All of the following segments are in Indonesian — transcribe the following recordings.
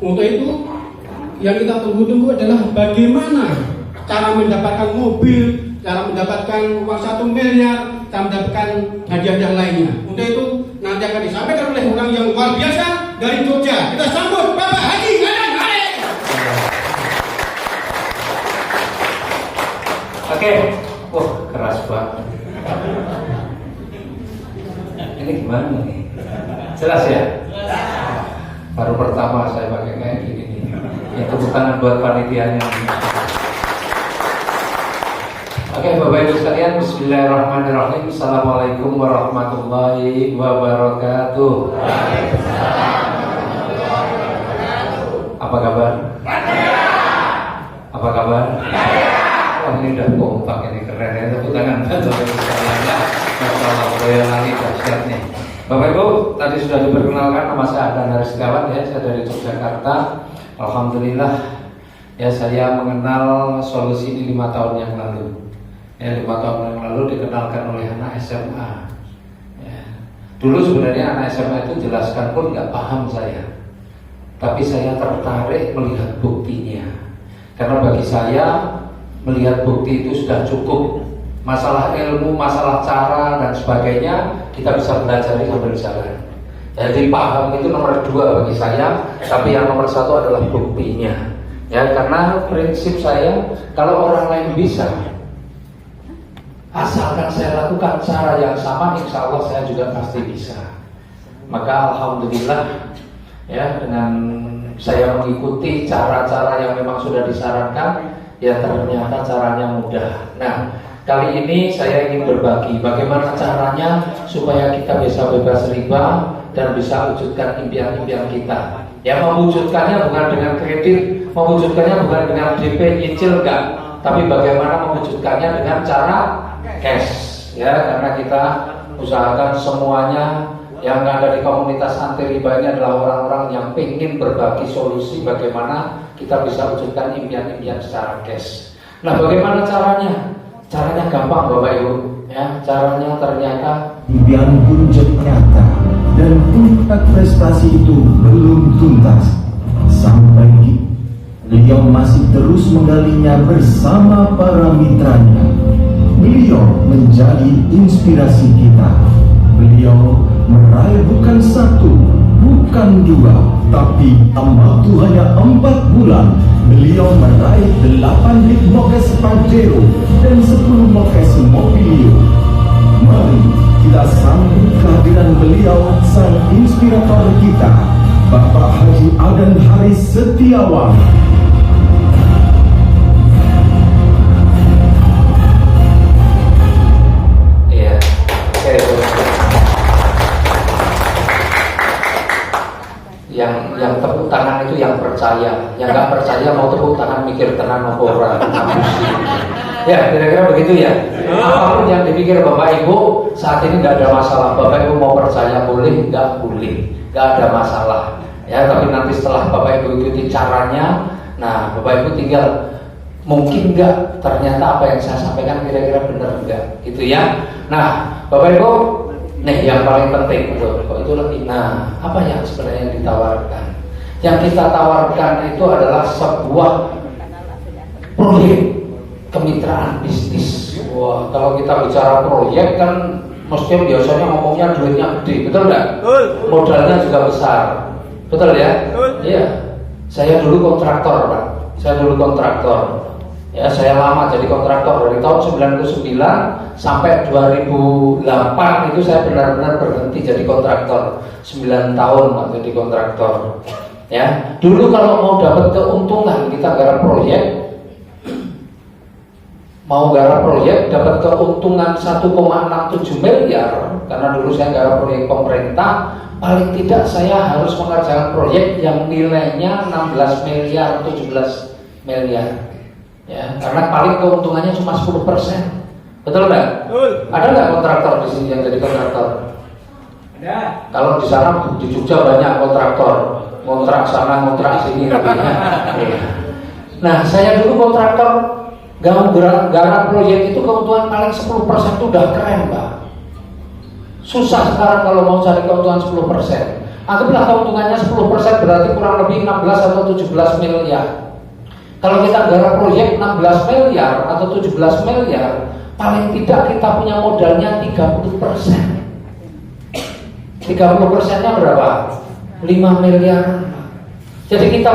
Untuk itu yang kita tunggu-tunggu adalah bagaimana cara mendapatkan mobil, cara mendapatkan uang 1 miliar, cara mendapatkan hadiah yang lainnya. Untuk itu nanti akan disampaikan oleh orang yang luar biasa dari Jogja. Kita sambut Bapak Haji Adnan Harith. Oke, keras banget. Ini gimana nih? Jelas ya? Baru pertama saya pakai kayak gini nih. Ya, tepuk tangan buat panitianya. Oke, Bapak Ibu sekalian, bismillahirrahmanirrahim. Assalamualaikum warahmatullahi wabarakatuh. Apa kabar? Apa kabar? Oh, ini udah kompak, ini keren ya. Tepuk tangan buat Bapak Ibu sekalian ya. Masalah boyolali dahsyat nih. Bapak Ibu, tadi sudah diperkenalkan nama saya Adnan Harith ya, saya dari Yogyakarta. Alhamdulillah ya, saya mengenal solusi ini 5 tahun yang lalu. Ya, 5 tahun yang lalu dikenalkan oleh anak SMA. Ya. Dulu sebenarnya anak SMA itu jelaskan pun nggak paham saya, tapi saya tertarik melihat buktinya. Karena bagi saya melihat bukti itu sudah cukup. Masalah ilmu, masalah cara dan sebagainya kita bisa belajar sambil jalan. Jadi paham itu nomor 2 bagi saya, tapi yang nomor 1 adalah buktinya. Ya, karena prinsip saya kalau orang lain bisa, asalkan saya lakukan cara yang sama, insya Allah saya juga pasti bisa. Maka alhamdulillah ya, dengan saya mengikuti cara-cara yang memang sudah disarankan, ya ternyata caranya mudah. Nah, kali ini saya ingin berbagi bagaimana caranya supaya kita bisa bebas riba dan bisa wujudkan impian-impian kita. Ya, mewujudkannya bukan dengan kredit, mewujudkannya bukan dengan DP nyicil, enggak, tapi bagaimana mewujudkannya dengan cara cash. Ya, karena kita usahakan semuanya yang ada di komunitas anti riba ini adalah orang-orang yang ingin berbagi solusi bagaimana kita bisa wujudkan impian-impian secara cash. Nah, bagaimana caranya? Caranya gampang Bapak Ibu. Ya, caranya ternyata impian wujud nyata dan puncak prestasi itu belum tuntas. Sampai kini beliau masih terus menggalinya bersama para mitranya. Beliau menjadi inspirasi kita. Beliau meraih bukan 1, bukan 2, tapi waktu hanya 4 bulan beliau meraih 8 bit Mokes Pajero dan 10 Mokes Mobilio. Mari kita sambut kehadiran beliau, sang inspirator kita, Bapak Haji Adnan Harith Setiawan. Iya, yang tepuk tangan itu yang percaya, yang nggak percaya mau tepuk tangan mikir tenan apa ora. Ya, kira-kira begitu ya. Apapun yang dipikir Bapak Ibu saat ini nggak ada masalah. Bapak Ibu mau percaya boleh, nggak boleh, nggak ada masalah. Ya, tapi nanti setelah Bapak Ibu ikuti caranya, nah Bapak Ibu tinggal mungkin nggak ternyata apa yang saya sampaikan kira-kira benar nggak, gitu ya. Nah, Bapak Ibu, nih yang paling penting betul. Kok itu lebih. Nah, apa yang sebenarnya yang ditawarkan? Yang kita tawarkan itu adalah sebuah proyek kemitraan bisnis. Wah, kalau kita bicara proyek kan mesti biasanya ngomongnya duitnya gede, betul nggak? Modalnya juga besar, betul ya? Iya. Saya dulu kontraktor, Pak. Saya dulu kontraktor. Ya, saya lama jadi kontraktor dari tahun 99 sampai 2008 itu saya benar-benar berhenti jadi kontraktor. 9 tahun Pak jadi kontraktor. Ya, dulu kalau mau dapat keuntungan kita garap proyek, mau garap proyek dapat keuntungan 1,67 miliar, karena dulu saya garap proyek pemerintah, paling tidak saya harus mengerjakan proyek yang nilainya 16 miliar, 17 miliar. Ya, karena paling keuntungannya cuma 10%. Betul nggak? Ada nggak kontraktor di sini yang jadi kontraktor? Ada. Kalau di sana di Jogja banyak kontraktor, kontrak sana, kontrak sini. Nah, saya dulu kontraktor garap proyek itu keuntungan paling 10% itu udah keren, Pak. Susah sekarang kalau mau cari keuntungan 10%. Anggaplah keuntungannya 10%, berarti kurang lebih 16 atau 17 miliar. Kalau kita garap proyek 16 miliar atau 17 miliar, paling tidak kita punya modalnya 30%. 30%-nya berapa? 5 miliar. Jadi kita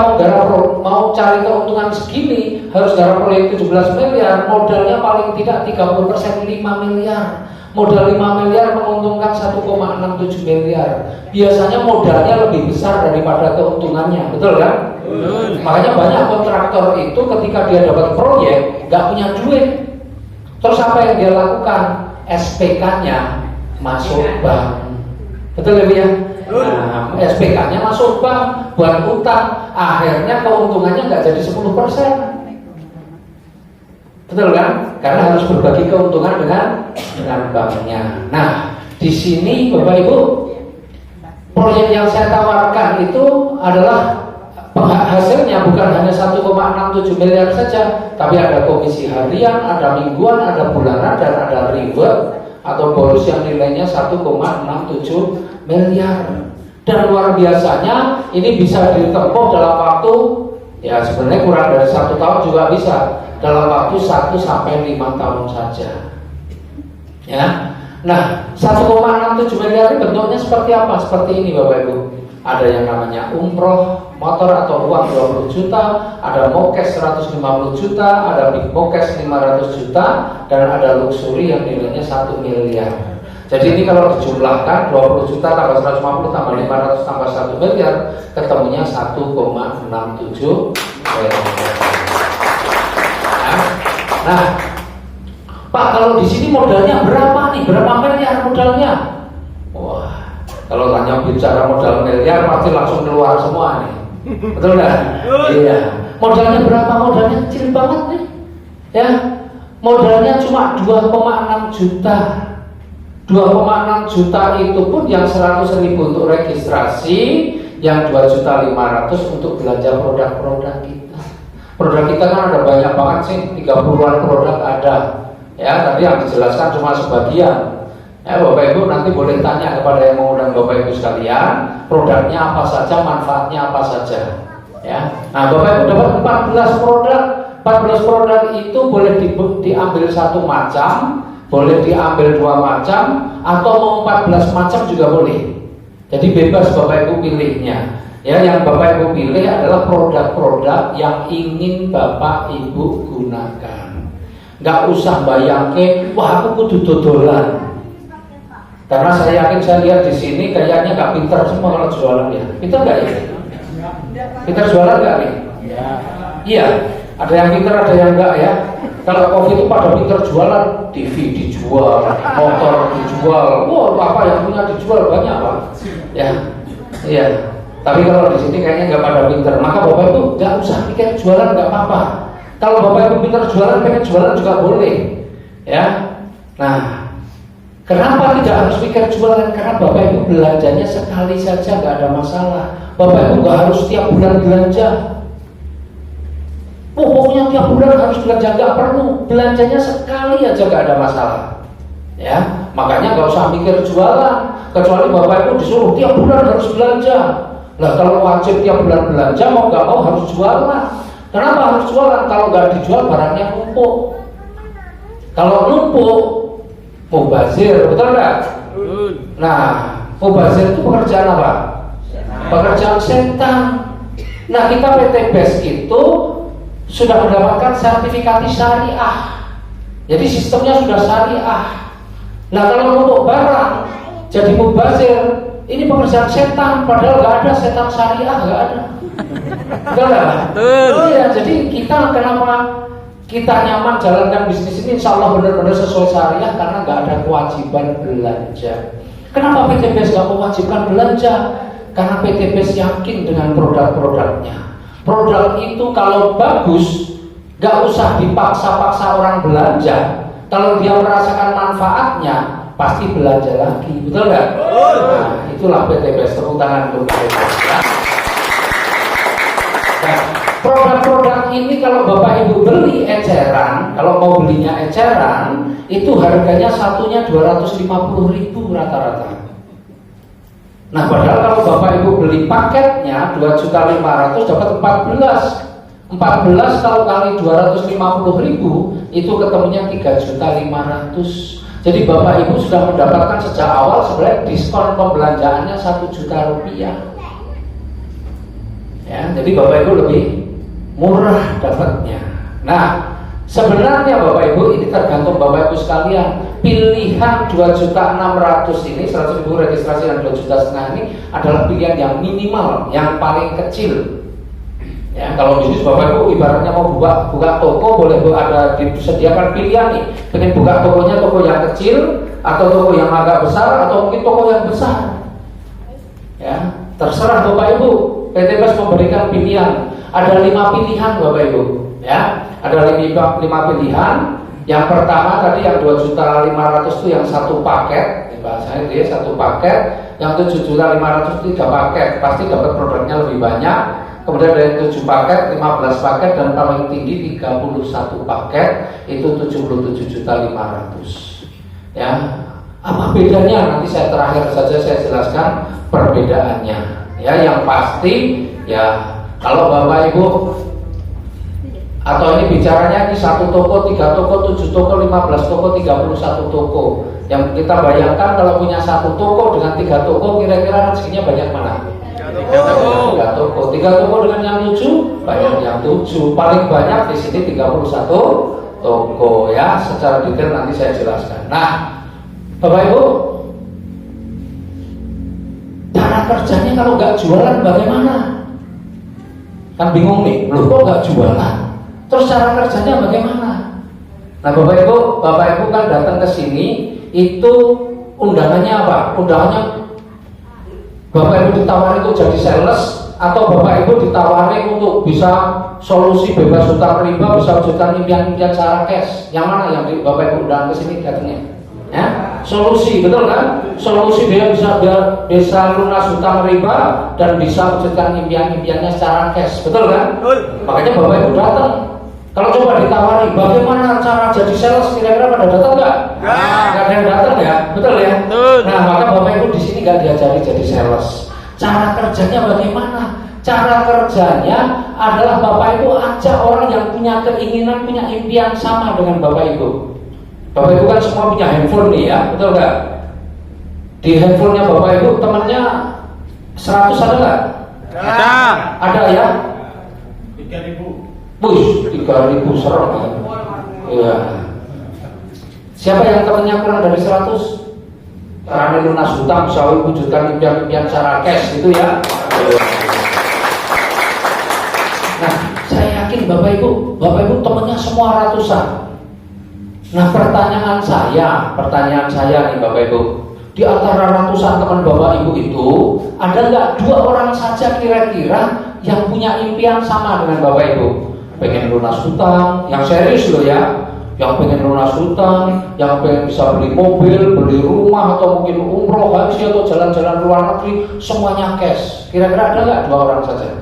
mau cari keuntungan segini, harus garap proyek 17 miliar, modalnya paling tidak 30%, 5 miliar. Modal 5 miliar menguntungkan 1,67 miliar. Biasanya modalnya lebih besar daripada keuntungannya, betul kan? Makanya banyak kontraktor itu ketika dia dapat proyek nggak punya duit, terus apa yang dia lakukan? SPK-nya masuk bank, betul ya? Nah, SPK-nya masuk bank buat utang, akhirnya keuntungannya nggak jadi 10%. Betul kan? Karena harus berbagi keuntungan dengan banknya. Nah, di sini Bapak Ibu, proyek yang saya tawarkan itu adalah hasilnya bukan hanya 1,67 miliar saja, tapi ada komisi harian, ada mingguan, ada bulanan, dan ada reward atau bonus yang nilainya 1,67 miliar. Dan luar biasanya ini bisa ditempuh dalam waktu, ya sebenarnya kurang dari 1 tahun juga bisa, dalam waktu 1 sampai 5 tahun saja. Ya. Nah, 1,67 miliar ini bentuknya seperti apa? Seperti ini Bapak Ibu. Ada yang namanya umroh, motor atau uang 20 juta, ada mokes 150 juta, ada big mokes 500 juta, dan ada luxury yang nilainya 1 miliar. Jadi ini kalau dijumlahkan 20 juta tambah 150 tambah 500 tambah 1 miliar, ketemunya 1,67 miliar. Nah, Pak, kalau di sini modalnya berapa nih? Berapa miliar modalnya? Wah, kalau tanya bicara modal miliar pasti langsung keluar semua nih. Betul nggak? Iya. Modalnya berapa? Modalnya kecil banget nih. Ya, modalnya cuma 2,6 juta. 2,6 juta itu pun yang 100.000 untuk registrasi, yang 2.500.000 untuk belanja produk-produk kita. Produk kita kan ada banyak banget sih, 30-an produk ada. Ya, tadi yang dijelaskan cuma sebagian. Ya, Bapak Ibu nanti boleh tanya kepada yang mengundang Bapak Ibu sekalian, produknya apa saja, manfaatnya apa saja. Ya. Nah, Bapak Ibu dapat 14 produk. 14 produk itu boleh diambil 1 macam, boleh diambil 2 macam, atau mau 14 macam juga boleh. Jadi bebas Bapak Ibu pilihnya. Ya, yang Bapak Ibu pilih adalah produk-produk yang ingin Bapak Ibu gunakan. Nggak usah bayangke, wah aku kudu dodolan. Karena saya yakin, saya lihat di sini kayaknya nggak pintar semua kalau jualan ya. Pintar nggak ya? Pintar jualan nggak nih? Iya, ada yang pintar, ada yang enggak ya. Kalau kopi itu pada pintar jualan, TV dijual, motor dijual, wah apa yang punya dijual banyak Pak. Ya, iya. Tapi kalau di sini kayaknya nggak pada pintar, maka Bapak Ibu nggak usah pikir jualan, nggak apa-apa. Kalau Bapak Ibu pintar jualan, pengen jualan juga boleh, ya. Nah, kenapa tidak harus pikir jualan? Karena Bapak Ibu belanjanya sekali saja, nggak ada masalah. Bapak Ibu nggak harus tiap bulan belanja. Pokoknya tiap bulan harus belanja, nggak perlu. Belanjanya sekali aja nggak ada masalah. Ya, makanya nggak usah mikir jualan. Kecuali Bapak Ibu disuruh tiap bulan harus belanja. Nah, kalau wajib tiap bulan belanja, mau nggak mau harus jualan. Kenapa harus jualan? Kalau nggak dijual barangnya numpuk. Kalau numpuk, mubazir, betul nggak? Nah, mubazir itu pekerjaan apa? Pekerjaan setan. Nah, kita PT BES itu sudah mendapatkan sertifikasi syariah. Jadi sistemnya sudah syariah. Nah, kalau numpuk barang jadi mubazir, ini pekerjaan setan. Padahal nggak ada setan syariah, nggak ada. Betul nggak? Iya. Jadi kita kenapa kita nyaman jalankan bisnis ini, insya Allah benar-benar sesuai syariah, karena nggak ada kewajiban belanja. Kenapa PT BES nggak mewajibkan belanja? Karena PT BES yakin dengan produk-produknya. Produk itu kalau bagus, nggak usah dipaksa-paksa orang belanja. Kalau dia merasakan manfaatnya, pasti belanja lagi, betul nggak? Nah, itulah PT BES, tepuk tangan untuk PT BES. Ya. Nah, produk-produk ini kalau Bapak Ibu beli eceran, kalau mau belinya eceran, itu harganya satunya 250.000 rata-rata. Nah, padahal kalau Bapak Ibu beli paketnya 2.500.000 dapat 14 kalau kali 250.000 itu ketemunya 3.500.000. Jadi Bapak Ibu sudah mendapatkan sejak awal sebenarnya diskon pembelanjaannya 1 juta rupiah. Ya, jadi Bapak Ibu lebih murah dapatnya. Nah, sebenarnya Bapak Ibu ini tergantung Bapak Ibu sekalian. Pilihan 2.600.000 ini, 100.000 registrasi dan 2,5 juta ini adalah pilihan yang minimal, yang paling kecil. Ya, kalau bisnis Bapak Ibu ibaratnya mau buka toko, boleh ada disediakan pilihan nih. Pengen buka tokonya toko yang kecil atau toko yang agak besar atau mungkin toko yang besar. Ya, terserah Bapak Ibu. PT PES memberikan pilihan. Ada 5 pilihan Bapak Ibu. Ya, ada 5 pilihan. Yang pertama tadi yang 2.500.000 itu yang satu paket. Bahasanya dia satu paket. Yang 7.500.000 itu 3 paket. Pasti dapat produknya lebih banyak. Kemudian dari 7 paket, 15 paket, dan paling tinggi 31 paket itu 77.500.000. Ya, apa bedanya? Nanti saya terakhir saja saya jelaskan perbedaannya. Ya, yang pasti ya kalau Bapak Ibu atau ini bicaranya ini 1 toko, 3 toko, 7 toko, 15 toko, 31 toko. Yang kita bayangkan kalau punya 1 toko dengan 3 toko kira-kira rezekinya banyak mana? 3 toko dengan yang 7 banyak yang 7. Paling banyak di sini 31 toko ya. Secara detail nanti saya jelaskan. Nah, Bapak Ibu, cara kerjanya kalau nggak jualan bagaimana? Kan bingung nih, loh kok nggak jualan? Terus cara kerjanya bagaimana? Nah, Bapak Ibu kan datang ke sini itu undangannya apa? Undangannya Bapak Ibu ditawari untuk jadi sales atau Bapak Ibu ditawari untuk bisa solusi bebas hutang riba, bisa wujudkan impian-impian secara cash. Yang mana yang Bapak Ibu undang ke sini datangnya? Ya, solusi, betul kan? Solusi dia bisa lunas hutang riba dan bisa wujudkan impian-impiannya secara cash, betul kan? Makanya Bapak Ibu datang. Kalau coba ditawari bagaimana cara jadi sales, kira-kira pada datang nggak? Nggak ada yang datang ya, betul ya? Nah, maka Bapak Ibu di sini nggak diajari jadi sales. Cara kerjanya bagaimana? Cara kerjanya adalah Bapak Ibu ajak orang yang punya keinginan, punya impian sama dengan Bapak Ibu. Bapak Ibu kan semua punya handphone nih ya, betul nggak? Di handphonenya Bapak Ibu temannya 100 ada nggak? Ada ya? 3.000. Push 3.000 serem. Iya. Siapa yang temannya kurang dari 100? Karena lunas hutang bisa wujudkan impian-impian secara cash gitu ya. Nah, saya yakin Bapak Ibu temannya semua ratusan. Nah, pertanyaan saya nih Bapak Ibu, di antara ratusan teman Bapak Ibu itu ada nggak 2 orang saja kira-kira yang punya impian sama dengan Bapak Ibu? Pengen lunas hutang, yang serius loh ya, yang pengen lunas hutang, yang pengen bisa beli mobil, beli rumah, atau mungkin umroh, haji, atau jalan-jalan luar negeri, semuanya cash. Kira-kira ada nggak 2 orang saja?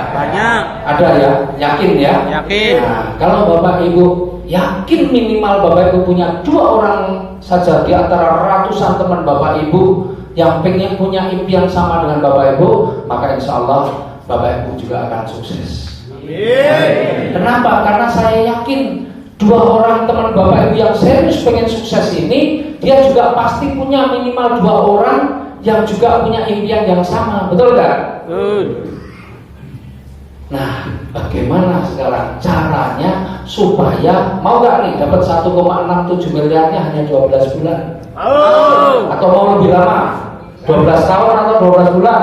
Banyak. Ada ya? Yakin ya? Yakin. Nah, kalau Bapak Ibu yakin minimal Bapak Ibu punya 2 orang saja di antara ratusan teman Bapak Ibu yang pengen punya impian sama dengan Bapak Ibu, maka insya Allah Bapak Ibu juga akan sukses. Kenapa? Karena saya yakin 2 orang teman Bapak Ibu yang serius pengen sukses ini, dia juga pasti punya minimal 2 orang yang juga punya impian yang sama, betul nggak? Nah, bagaimana sekarang caranya supaya mau nggak nih dapat 1,67 miliarnya hanya 12 bulan? Atau mau lebih lama? 12 tahun atau 12 bulan?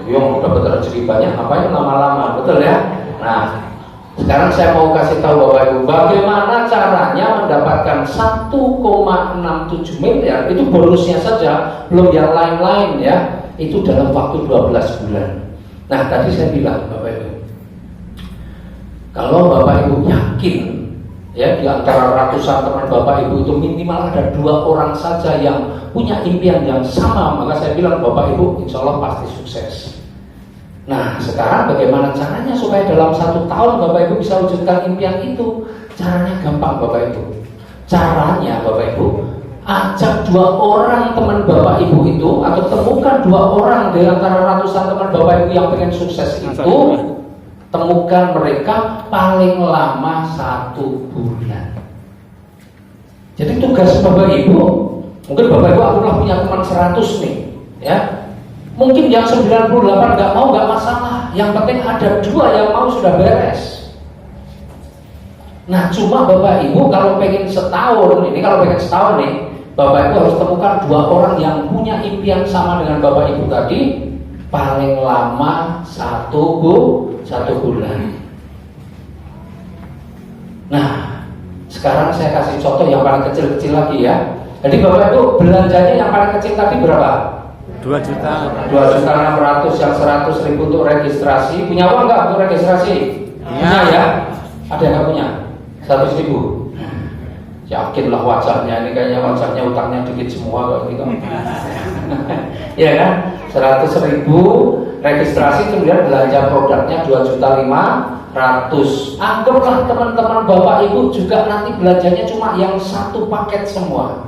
Yang dapat rezeki banyak, ngapain lama-lama, betul ya? Nah, sekarang saya mau kasih tahu Bapak Ibu bagaimana caranya mendapatkan 1,67 miliar. Itu bonusnya saja, belum yang lain-lain ya. Itu dalam waktu 12 bulan. Nah, tadi saya bilang Bapak Ibu, kalau Bapak Ibu yakin ya di antara ratusan teman Bapak Ibu itu minimal ada 2 orang saja yang punya impian yang sama, maka saya bilang Bapak Ibu insya Allah pasti sukses. Nah, sekarang bagaimana caranya supaya dalam 1 tahun Bapak Ibu bisa wujudkan impian itu? Caranya gampang Bapak Ibu. Caranya Bapak Ibu, ajak 2 orang teman bapak ibu itu, atau temukan 2 orang di antara ratusan teman bapak ibu yang pengen sukses itu, temukan mereka paling lama 1 bulan. Jadi tugas bapak ibu, mungkin bapak ibu akulah punya teman 100 nih, ya. Mungkin yang 98 nggak mau, nggak masalah. Yang penting ada 2 yang mau, sudah beres. Nah, cuma bapak ibu kalau pengen setahun nih, bapak ibu harus temukan 2 orang yang punya impian sama dengan bapak ibu tadi, paling lama 1 bulan. Nah, sekarang saya kasih contoh yang paling kecil-kecil lagi ya. Jadi bapak ibu belanjanya yang paling kecil tadi berapa? 2.600.000, yang 100.000 untuk registrasi. Punya uang nggak untuk registrasi? Punya ya? Ada yang nggak punya? 100.000. Yakinlah wajahnya ini kayaknya wajahnya utangnya dikit semua kok gitu. Ya kan? 100.000 registrasi, kemudian belanja produknya 2.500.000. Anggaplah teman-teman bapak ibu juga nanti belanjanya cuma yang 1 paket semua.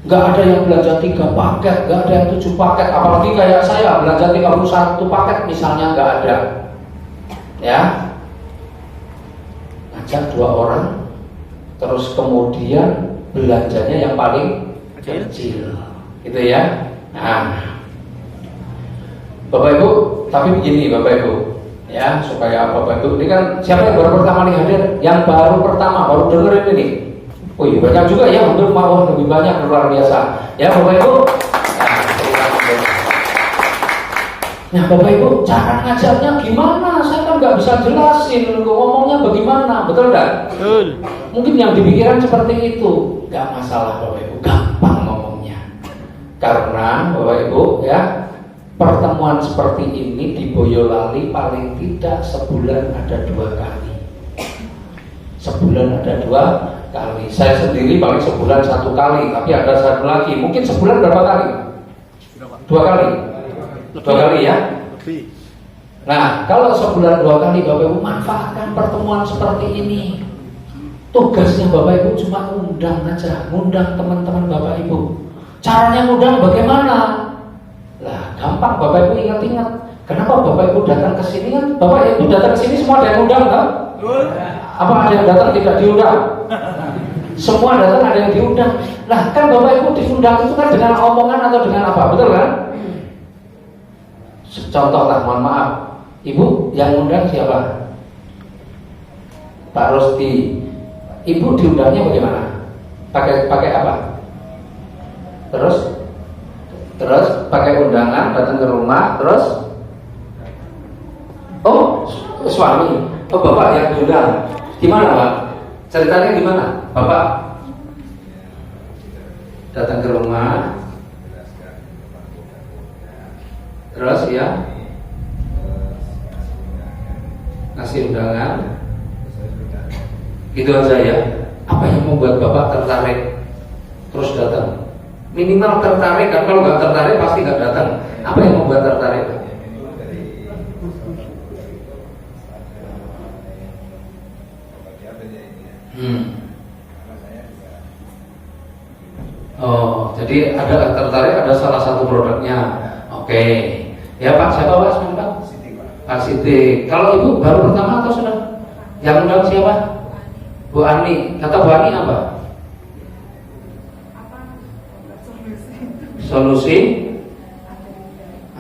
Nggak ada yang belanja 3 paket, nggak ada yang 7 paket. Apalagi kayak saya belanja 31 paket misalnya, nggak ada. Ya, ajak 2 orang, terus kemudian belanjanya yang paling kecil, gitu ya. Nah, bapak ibu, tapi begini bapak ibu, ya, supaya bapak ibu ini kan siapa yang baru pertama nih hadir? Yang baru pertama, baru dengerin ini. Oh iya, banyak juga ya, hampir mau lebih banyak, luar biasa. Ya bapak ibu. Nah bapak ibu, cara ngajarnya gimana? Saya kan nggak bisa jelasin, ngomongnya bagaimana, betul nggak? Betul. Mungkin yang dipikiran seperti itu, nggak masalah bapak ibu, gampang ngomongnya. Karena bapak ibu ya, pertemuan seperti ini di Boyolali paling tidak sebulan ada 2 kali. Sebulan ada 2 kali. Saya sendiri paling sebulan 1 kali, tapi ada 1 lagi. Mungkin sebulan berapa kali? 2 kali. 2 kali ya. Nah, kalau sebulan 2 kali bapak ibu manfaatkan pertemuan seperti ini. Tugasnya bapak ibu cuma undang aja, undang teman-teman bapak ibu. Caranya undang bagaimana? Lah, gampang bapak ibu ingat-ingat. Kenapa bapak ibu datang ke sini kan? Bapak ibu datang ke sini semua ada yang undang kan? Apa ada yang datang tidak diundang? Semua datang ada yang diundang. Nah kan bapak ibu diundang itu kan dengan omongan atau dengan apa, betul kan? Contoh lah, mohon maaf, ibu yang undang siapa? Pak Rosti. Ibu diundangnya bagaimana? Pakai apa? Terus pakai undangan, datang ke rumah, terus suami, bapak yang diundang. Gimana Pak? Ceritanya gimana? Bapak datang ke rumah, terus ya ngasih undangan, gitu aja ya. Apa yang membuat bapak tertarik terus datang? Minimal tertarik kan, kalau nggak tertarik pasti nggak datang. Apa yang membuat tertarik? Oh, jadi ada tertarik, ada salah satu produknya. Oke. Ya Pak, siapa Pak? Pak? Pak Siti. Kalau ibu baru pertama atau sudah? Yang undang siapa? Bu Ani. Kata Bu Ani apa? Solusi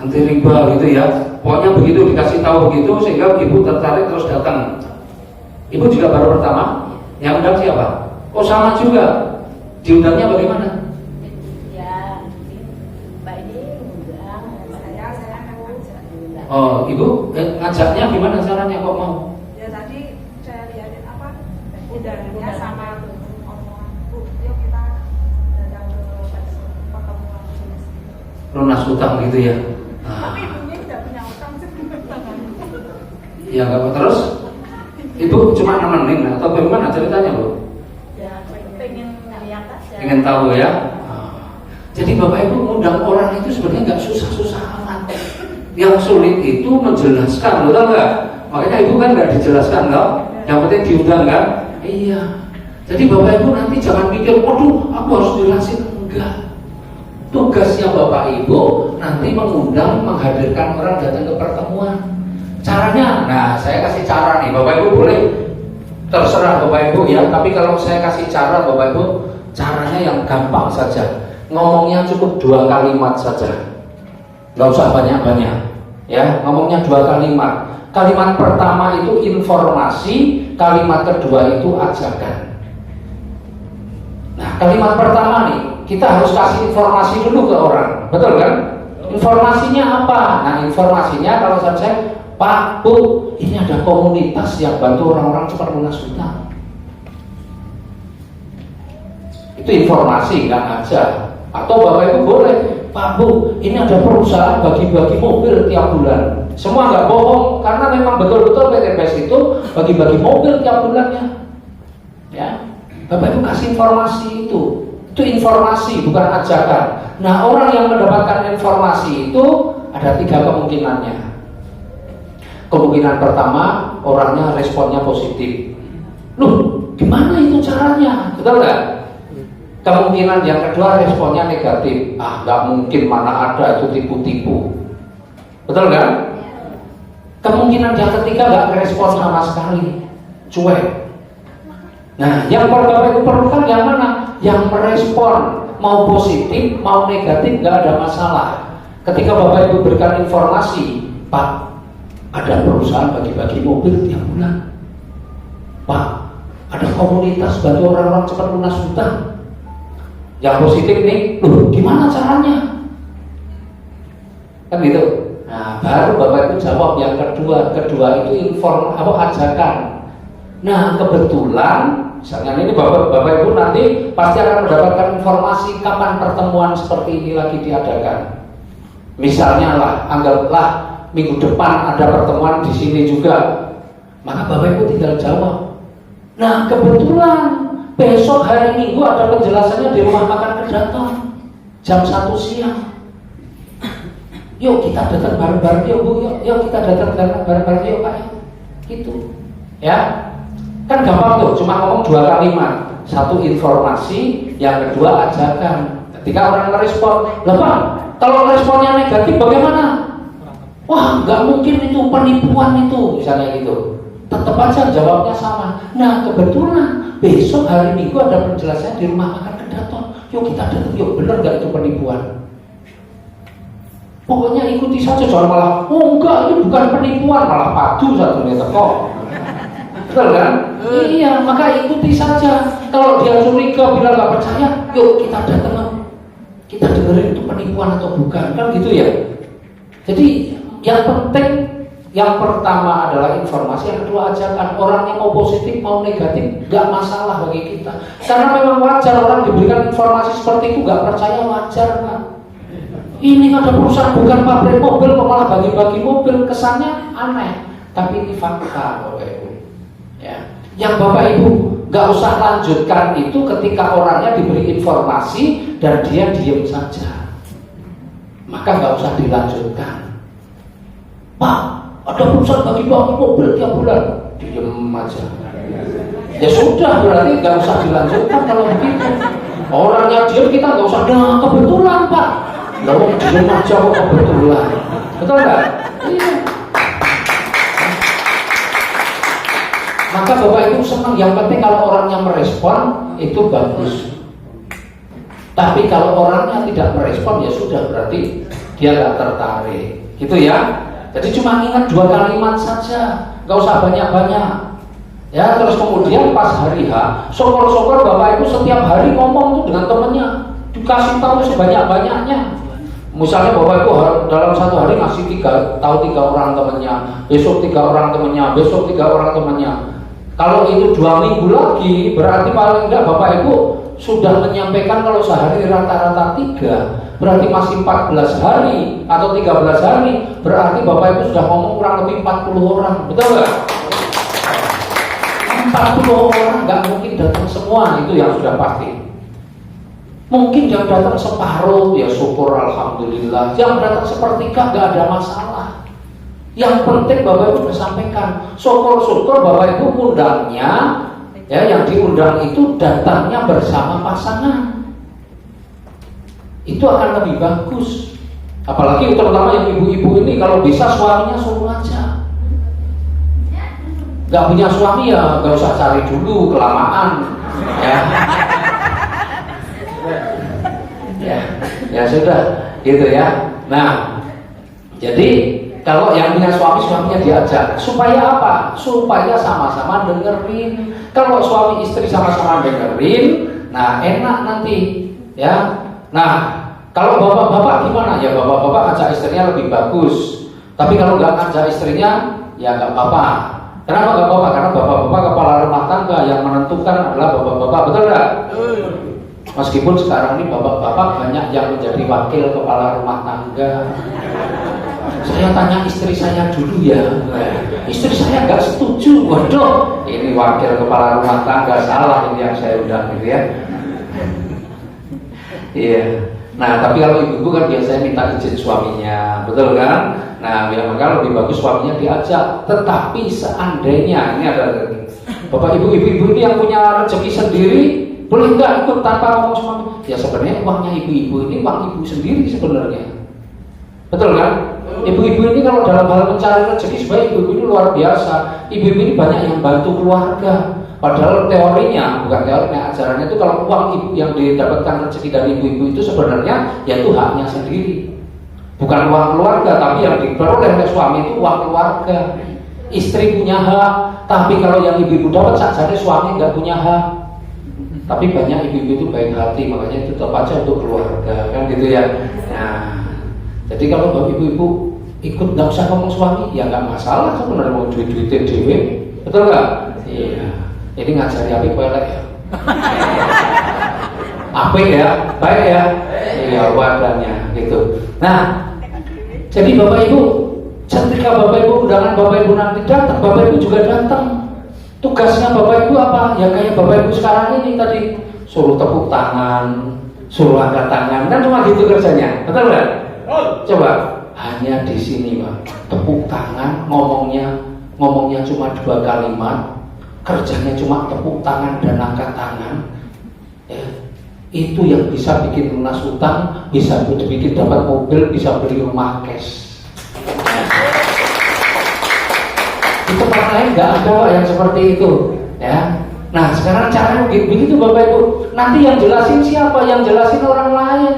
anti riba gitu ya. Pokoknya begitu, dikasih tahu begitu sehingga ibu tertarik terus datang. Ibu juga baru pertama. Yang undang siapa? Oh sama juga. Diundangnya bagaimana? Ya, Mbak ini undang, saya ngajak. Oh, ibu ngajaknya gimana caranya kok mau? Ya tadi saya lihatin apa undangannya sama omongan, yuk kita datang ke pertemuan. Lunas utang gitu ya. Tapi ibunya tidak punya utang sebenarnya. Ya nggak apa terus? Ibu cuma nemenin atau bagaimana ceritanya Bu? Ya, pengen lihat aja. Ingin tahu ya. Jadi Bapak Ibu ngundang orang itu sebenarnya nggak susah-susah amat. Yang sulit itu menjelaskan, betul nggak? Makanya Ibu kan nggak dijelaskan nggak? Yang penting diundang kan? Iya. Jadi Bapak Ibu nanti jangan mikir, waduh, aku harus jelasin. Enggak. Tugasnya Bapak Ibu nanti mengundang, menghadirkan orang datang ke pertemuan. Caranya, nah saya kasih cara nih, Bapak Ibu boleh terserah Bapak Ibu ya. Tapi kalau saya kasih cara Bapak Ibu, caranya yang gampang saja. Ngomongnya cukup 2 kalimat saja, nggak usah banyak-banyak. Ya, ngomongnya 2 kalimat. Kalimat pertama itu informasi, kalimat kedua itu ajakan. Nah, kalimat pertama nih, kita harus kasih informasi dulu ke orang, betul kan? Informasinya apa? Nah, informasinya kalau saya, Pak, Bu, ini ada komunitas yang bantu orang-orang cepat lunas hutang. Itu informasi, nggak ngajak. Atau Bapak Ibu boleh, Pak, Bu, ini ada perusahaan bagi-bagi mobil tiap bulan. Semua nggak bohong, karena memang betul-betul PTBS itu bagi-bagi mobil tiap bulannya. Ya, Bapak Ibu kasih informasi itu informasi, bukan ajakan. Nah, orang yang mendapatkan informasi itu ada 3 kemungkinannya. Kemungkinan pertama, orangnya responnya positif. Loh, gimana itu caranya? Betul nggak? Kemungkinan yang kedua, responnya negatif. Ah, nggak mungkin, mana ada, itu tipu-tipu. Betul kan? Kemungkinan yang ketiga nggak respon sama sekali, cuek. Nah, yang Bapak Ibu perlukan yang mana? Yang merespon, mau positif, mau negatif, nggak ada masalah. Ketika Bapak Ibu berikan informasi, Pak, ada perusahaan bagi-bagi mobil tiap bulan. Pak, ada komunitas bantu orang-orang cepat lunas hutang. Yang positif nih, loh, gimana caranya? Kan gitu. Nah, baru Bapak Ibu jawab yang kedua. Kedua itu ajakan. Nah, kebetulan misalnya ini Bapak Ibu nanti pasti akan mendapatkan informasi kapan pertemuan seperti ini lagi diadakan. Misalnya lah, anggaplah minggu depan ada pertemuan di sini juga. Maka Bapak Ibu tinggal jawab. Nah, kebetulan besok hari Minggu ada penjelasannya di rumah makan Kedaton jam 1 siang. Yuk kita datang bareng-bareng, yuk Bu, yuk kita datang bareng-bareng, yuk Pak. Gitu. Ya. Kan gampang tuh, cuma ngomong 2 kalimat. 1 informasi, yang kedua ajakan. Ketika orang merespon, lah Pak, kalau responnya negatif bagaimana? Wah, nggak mungkin itu, penipuan itu, misalnya gitu. Tetap aja jawabnya sama. Nah, kebetulan besok hari Minggu ada penjelasan di rumah makan Kedaton. Yuk kita datang, yuk, bener nggak itu penipuan? Pokoknya ikuti saja, jangan malah, oh enggak, ini bukan penipuan, malah padu satu meter kok. Betul kan? Iya, maka ikuti saja. Kalau dia curiga, bilang nggak percaya, yuk kita datang, kita dengerin itu penipuan atau bukan, kan gitu ya. Jadi yang penting, yang pertama adalah informasi, yang kedua ajakan. Orangnya mau positif, mau negatif, nggak masalah bagi kita. Karena memang wajar orang diberikan informasi seperti itu, nggak percaya, wajar kan? Ini ada perusahaan bukan pabrik mobil, kok malah bagi-bagi mobil, kesannya aneh. Tapi ini fakta, Bapak Ibu. Ya. Yang Bapak Ibu nggak usah lanjutkan itu ketika orangnya diberi informasi dan dia diam saja, maka nggak usah dilanjutkan. Pak, ada perusahaan bagi-bagi mobil tiap bulan, diam aja. Ya sudah, berarti nggak usah dilanjutkan kalau begitu. Orangnya diam, kita nggak usah. Nah, kebetulan Pak, lalu diam aja kok kebetulan. Betul nggak? Iya. Maka Bapak Ibu senang, yang penting kalau orangnya merespon itu bagus. Tapi kalau orangnya tidak merespon, ya sudah, berarti dia nggak tertarik, gitu ya. Jadi cuma ingat 2 kalimat saja, nggak usah banyak-banyak. Ya, terus kemudian pas hari H, syukur-syukur Bapak Ibu setiap hari ngomong tuh dengan temennya, dikasih tahu sebanyak-banyaknya. Misalnya Bapak Ibu dalam 1 hari ngasih 3 orang temennya, besok 3 orang temennya, besok 3 orang temennya. Kalau itu 2 minggu lagi, berarti paling enggak Bapak Ibu sudah menyampaikan kalau sehari rata-rata 3, berarti masih 14 hari atau 13 hari, berarti Bapak Ibu sudah ngomong kurang lebih 40 orang, betul nggak? 40 orang nggak mungkin datang semua, itu yang sudah pasti. Mungkin yang datang separuh, ya syukur alhamdulillah. Yang datang sepertiga nggak ada masalah. Yang penting Bapak Ibu sampaikan, syukur-syukur Bapak Ibu undangnya, ya yang diundang itu datangnya bersama pasangan. itu akan lebih bagus. Apalagi terutama yang ibu-ibu ini, kalau bisa suaminya suruh aja. Gak punya suami ya gak usah cari dulu, kelamaan ya. Ya sudah gitu ya. Nah, jadi kalau yang punya suami, suaminya diajak. Supaya apa? Supaya sama-sama dengerin. Kalau suami istri sama-sama dengerin, nah enak nanti ya. Nah, kalau bapak-bapak gimana? Ya bapak-bapak ngajak istrinya lebih bagus. Tapi kalau nggak ngajak istrinya, ya nggak apa-apa. Kenapa nggak apa-apa? Karena bapak-bapak kepala rumah tangga, yang menentukan adalah bapak-bapak, betul nggak? Meskipun sekarang ini bapak-bapak banyak yang menjadi wakil kepala rumah tangga. Saya tanya istri saya dulu ya, istri saya nggak setuju. Waduh, ini wakil kepala rumah tangga, salah ini yang saya undang gitu ya. Iya. Nah, tapi kalau ibu-ibu kan biasanya minta izin suaminya, betul kan? Nah, ya maka lebih bagus suaminya diajak. Tetapi seandainya ini ada bapak ibu-ibu ini yang punya rezeki sendiri, boleh nggak ikut tanpa ngomong suami? Ya sebenarnya uangnya ibu-ibu ini uang ibu sendiri sebenarnya, betul kan? Ibu-ibu ini kalau dalam hal mencari rezeki, sebenarnya ibu-ibu ini luar biasa. Ibu-ibu ini banyak yang bantu keluarga. Padahal teorinya, bukan teorinya, ajarannya itu kalau uang ibu yang didapatkan rezeki dari ibu-ibu itu sebenarnya yaitu haknya sendiri, bukan uang keluarga. Tapi yang diperoleh oleh suami itu uang keluarga. Istri punya hak, tapi kalau yang ibu-ibu dapat saja suami nggak punya hak. Tapi banyak ibu-ibu itu baik hati, makanya tetap aja untuk keluarga, kan gitu ya. Nah, jadi kalau bapak ibu-ibu ikut nggak usah ngomong suami, ya nggak masalah sebenarnya, mau duit-duitin dewe, betul nggak? Iya. Ini ngajari apa pelek ya? Apa ya? Baik ya? Iya, wadahnya gitu. Nah, jadi bapak ibu, ketika bapak ibu undangan bapak ibu nanti datang, bapak ibu juga datang. Tugasnya bapak ibu apa? Ya kayak bapak ibu sekarang ini tadi, suruh tepuk tangan, suruh angkat tangan, kan cuma gitu kerjanya, betul nggak? Coba, hanya di sini Pak, tepuk tangan, ngomongnya cuma 2 kalimat. Kerjanya cuma tepuk tangan dan angkat tangan ya. Itu yang bisa bikin lunas utang, bisa bikin dapat mobil, bisa beli rumah cash ya. Di tempat lain nggak ada yang seperti itu ya. Nah sekarang caranya begitu Bapak Ibu. Nanti yang jelasin siapa? Yang jelasin orang lain,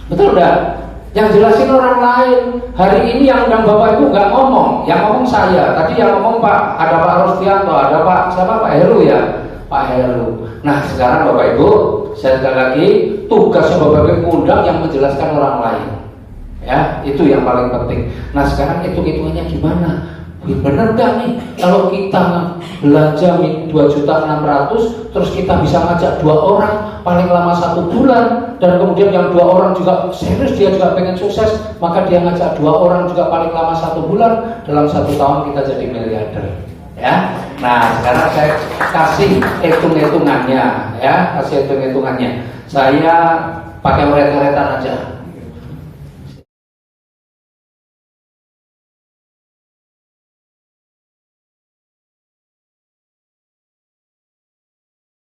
betul nggak? Yang jelasin orang lain. Hari ini yang undang Bapak Ibu nggak ngomong, yang ngomong saya. Tadi yang ngomong ada Pak Rostianto, ada Pak siapa? Pak Heru ya, Pak Heru. Nah sekarang Bapak Ibu, saya sekali lagi tugasnya Bapak Ibu undang yang menjelaskan orang lain. Ya, itu yang paling penting. Nah sekarang hitung-hitungannya gimana? Bener gak nih kalau kita belanja 2.600.000 terus kita bisa ngajak 2 orang paling lama 1 bulan, dan kemudian yang 2 orang juga serius, dia juga pengen sukses, maka dia ngajak 2 orang juga paling lama 1 bulan, dalam 1 tahun kita jadi miliarder ya. Nah sekarang saya kasih hitung-hitungannya ya, kasih hitung-hitungannya. Saya pakai uret-uretan aja.